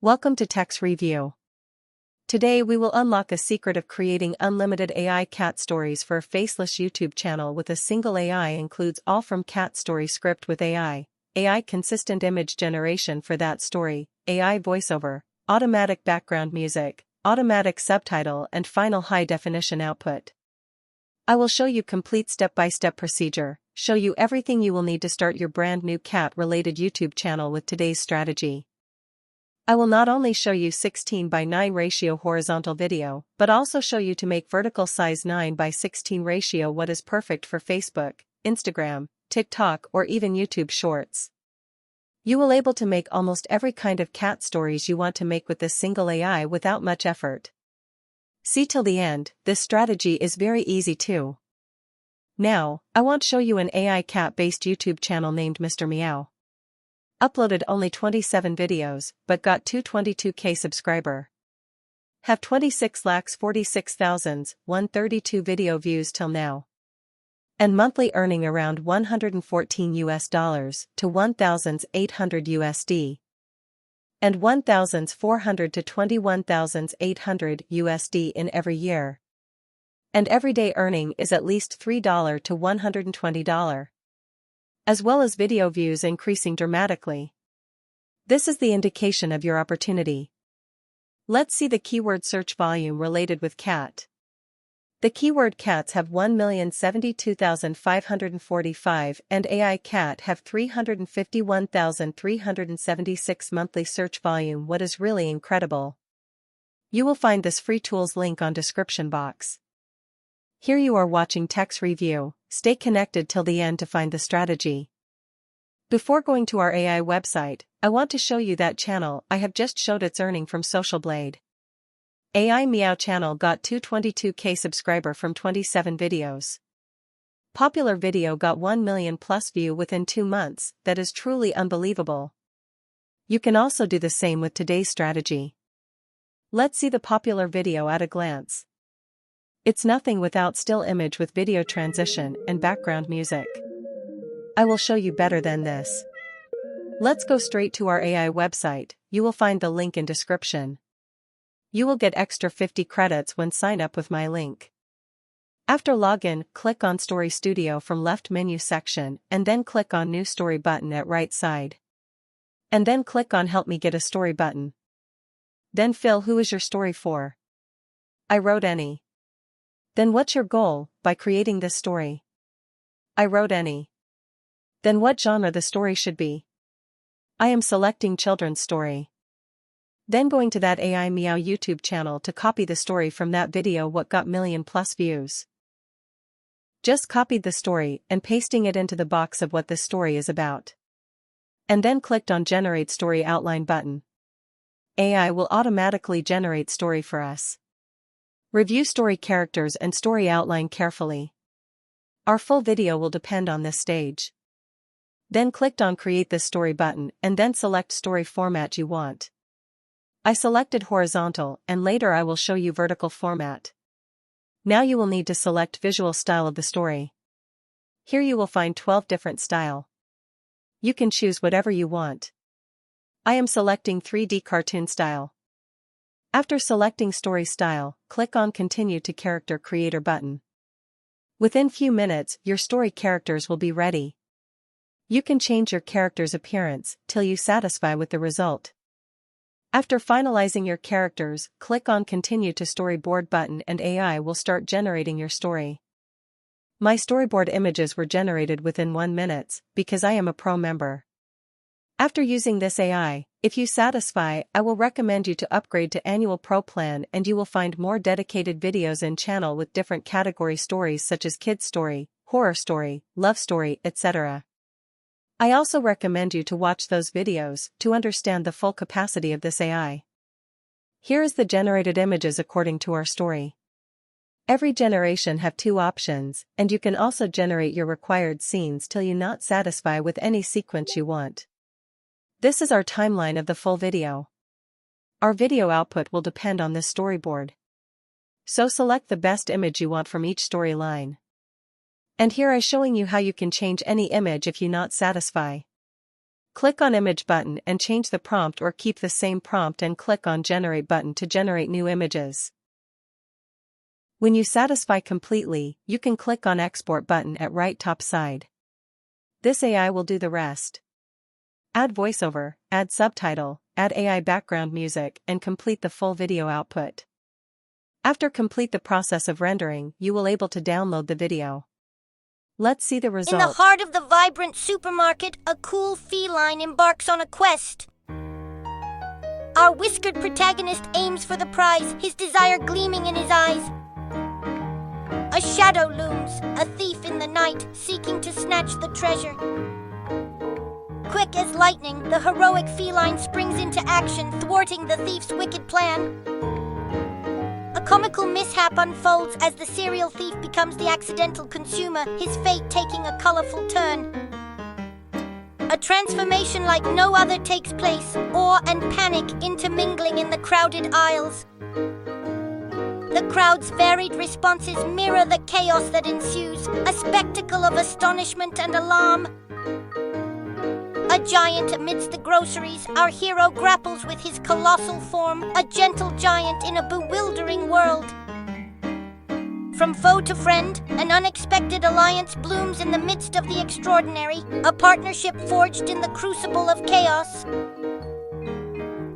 Welcome to Tech's Review. Today we will unlock a secret of creating unlimited AI cat stories for a faceless YouTube channel with a single AI. Includes all from cat story script with AI consistent image generation for that story, AI voiceover, automatic background music, automatic subtitle and final high-definition output. I will show you complete step-by-step procedure, show you everything you will need to start your brand new cat-related YouTube channel with today's strategy. I will not only show you 16:9 ratio horizontal video, but also show you to make vertical size 9:16 ratio what is perfect for Facebook, Instagram, TikTok or even YouTube Shorts. You will able to make almost every kind of cat stories you want to make with this single AI without much effort. See till the end, this strategy is very easy too. Now, I want to show you an AI cat-based YouTube channel named Mr. Meow. Uploaded only 27 videos, but got 222k subscriber. Have 26,46,132 video views till now. And monthly earning around $114 to $1,800 and $1,400 to $21,800 in every year. And everyday earning is at least $3 to $120. As well as video views increasing dramatically. This is the indication of your opportunity. Let's see the keyword search volume related with cat. The keyword cats have 1,072,545 and AI cat have 351,376 monthly search volume. What is really incredible? You will find this free tools link on description box. Here you are watching Tech's Review. Stay connected till the end to find the strategy. Before going to our AI website, I want to show you that channel I have just showed its earning from Social Blade. AI Meow channel got 222k subscriber from 27 videos. Popular video got 1 million plus view within 2 months. That is truly unbelievable. You can also do the same with today's strategy. Let's see the popular video at a glance. It's nothing without still image with video transition and background music. I will show you better than this. Let's go straight to our AI website. You will find the link in description. You will get extra 50 credits when sign up with my link. After login, click on Story Studio from left menu section and then click on New Story button at right side. And then click on Help Me Get a Story button. Then fill who is your story for. I wrote any. Then what's your goal by creating this story? I wrote any. Then what genre the story should be? I am selecting children's story. Then going to that AI Meow YouTube channel to copy the story from that video what got million plus views. Just copied the story and pasting it into the box of what this story is about. And then clicked on Generate Story Outline button. AI will automatically generate story for us. Review story characters and story outline carefully. Our full video will depend on this stage. Then clicked on Create this story button and then select story format you want. I selected horizontal and later I will show you vertical format. Now you will need to select visual style of the story. Here you will find 12 different style. You can choose whatever you want. I am selecting 3D cartoon style. After selecting story style, click on Continue to Character Creator button. Within few minutes, your story characters will be ready. You can change your character's appearance till you satisfy with the result. After finalizing your characters, click on Continue to Storyboard button and AI will start generating your story. My storyboard images were generated within 1 minute because I am a pro member. After using this AI, if you satisfy, I will recommend you to upgrade to Annual Pro plan and you will find more dedicated videos in channel with different category stories such as kids story, horror story, love story, etc. I also recommend you to watch those videos to understand the full capacity of this AI. Here is the generated images according to our story. Every generation have 2 options and you can also generate your required scenes till you not satisfy with any sequence you want. This is our timeline of the full video. Our video output will depend on this storyboard. So select the best image you want from each storyline. And here I showing you how you can change any image if you not satisfy. Click on Image button and change the prompt, or keep the same prompt and click on Generate button to generate new images. When you satisfy completely, you can click on Export button at right top side. This AI will do the rest. Add voiceover, add subtitle, add AI background music, and complete the full video output. After complete the process of rendering, you will able to download the video. Let's see the result. In the heart of the vibrant supermarket, a cool feline embarks on a quest. Our whiskered protagonist aims for the prize, his desire gleaming in his eyes. A shadow looms, a thief in the night, seeking to snatch the treasure. Quick as lightning, the heroic feline springs into action, thwarting the thief's wicked plan. A comical mishap unfolds as the serial thief becomes the accidental consumer, his fate taking a colorful turn. A transformation like no other takes place, awe and panic intermingling in the crowded aisles. The crowd's varied responses mirror the chaos that ensues, a spectacle of astonishment and alarm. A giant amidst the groceries, our hero grapples with his colossal form, a gentle giant in a bewildering world. From foe to friend, an unexpected alliance blooms in the midst of the extraordinary, a partnership forged in the crucible of chaos.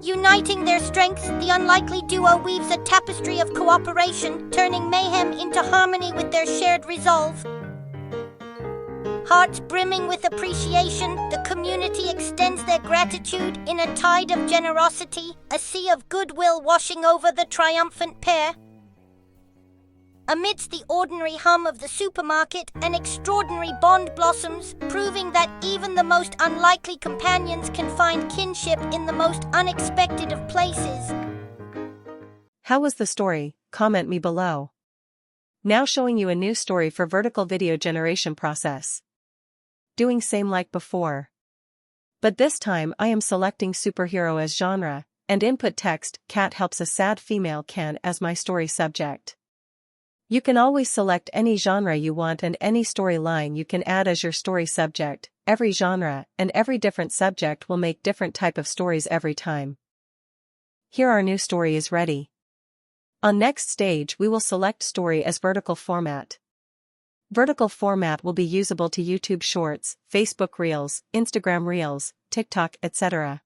Uniting their strengths, the unlikely duo weaves a tapestry of cooperation, turning mayhem into harmony with their shared resolve. Hearts brimming with appreciation, the community extends their gratitude in a tide of generosity, a sea of goodwill washing over the triumphant pair. Amidst the ordinary hum of the supermarket, an extraordinary bond blossoms, proving that even the most unlikely companions can find kinship in the most unexpected of places. How was the story? Comment me below. Now showing you a new story for vertical video generation process. Doing same like before. But this time I am selecting superhero as genre, and input text, cat helps a sad female can as my story subject. You can always select any genre you want and any storyline you can add as your story subject. Every genre and every different subject will make different type of stories every time. Here our new story is ready. On next stage we will select story as vertical format. Vertical format will be usable to YouTube Shorts, Facebook Reels, Instagram Reels, TikTok, etc.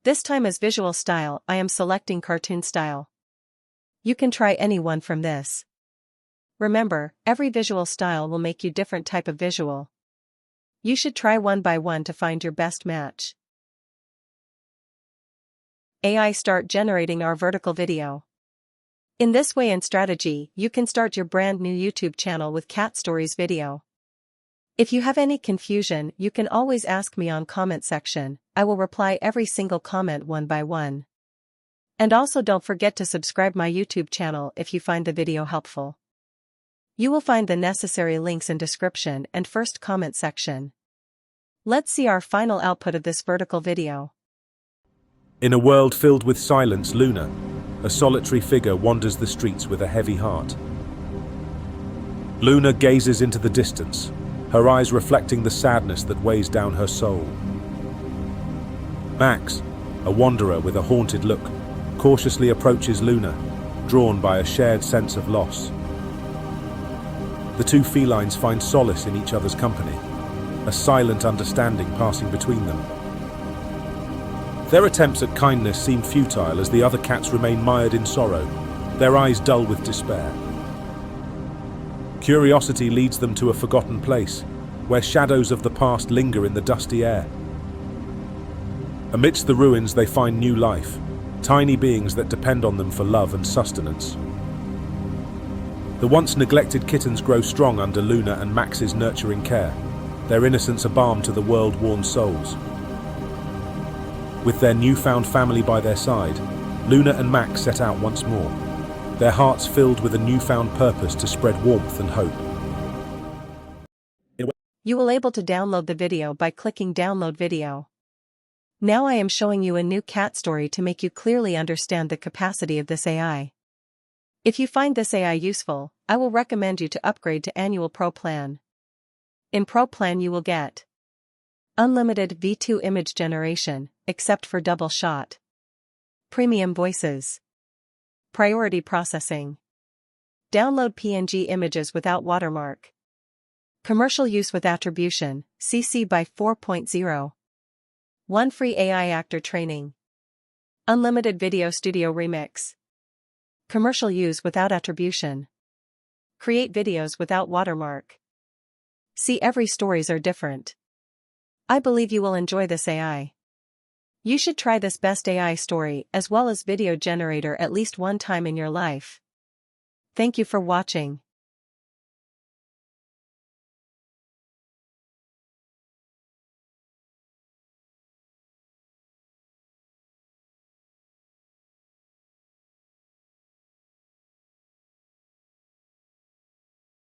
This time as visual style I am selecting cartoon style. You can try any one from this. Remember, every visual style will make you different type of visual. You should try one by one to find your best match. AI start generating our vertical video. In this way and strategy, you can start your brand new YouTube channel with Cat Stories video. If you have any confusion, you can always ask me on comment section. I will reply every single comment one by one. And also don't forget to subscribe my YouTube channel if you find the video helpful. You will find the necessary links in description and first comment section. Let's see our final output of this vertical video. In a world filled with silence, Luna, a solitary figure, wanders the streets with a heavy heart. Luna gazes into the distance, her eyes reflecting the sadness that weighs down her soul. Max, a wanderer with a haunted look, cautiously approaches Luna, drawn by a shared sense of loss. The two felines find solace in each other's company, a silent understanding passing between them. Their attempts at kindness seem futile as the other cats remain mired in sorrow, their eyes dull with despair. Curiosity leads them to a forgotten place, where shadows of the past linger in the dusty air. Amidst the ruins they find new life, tiny beings that depend on them for love and sustenance. The once neglected kittens grow strong under Luna and Max's nurturing care, their innocence a balm to the world-worn souls. With their newfound family by their side, Luna and Max set out once more, their hearts filled with a newfound purpose to spread warmth and hope. You will able to download the video by clicking download video. Now I am showing you a new cat story to make you clearly understand the capacity of this AI. If you find this AI useful, I will recommend you to upgrade to Annual Pro plan. In Pro plan you will get unlimited V2 image generation, except for double shot. Premium voices. Priority processing. Download PNG images without watermark. Commercial use with attribution, CC by 4.0. 1 free AI actor training. Unlimited video studio remix. Commercial use without attribution. Create videos without watermark. See, every stories are different. I believe you will enjoy this AI. You should try this best AI story as well as video generator at least one time in your life. Thank you for watching.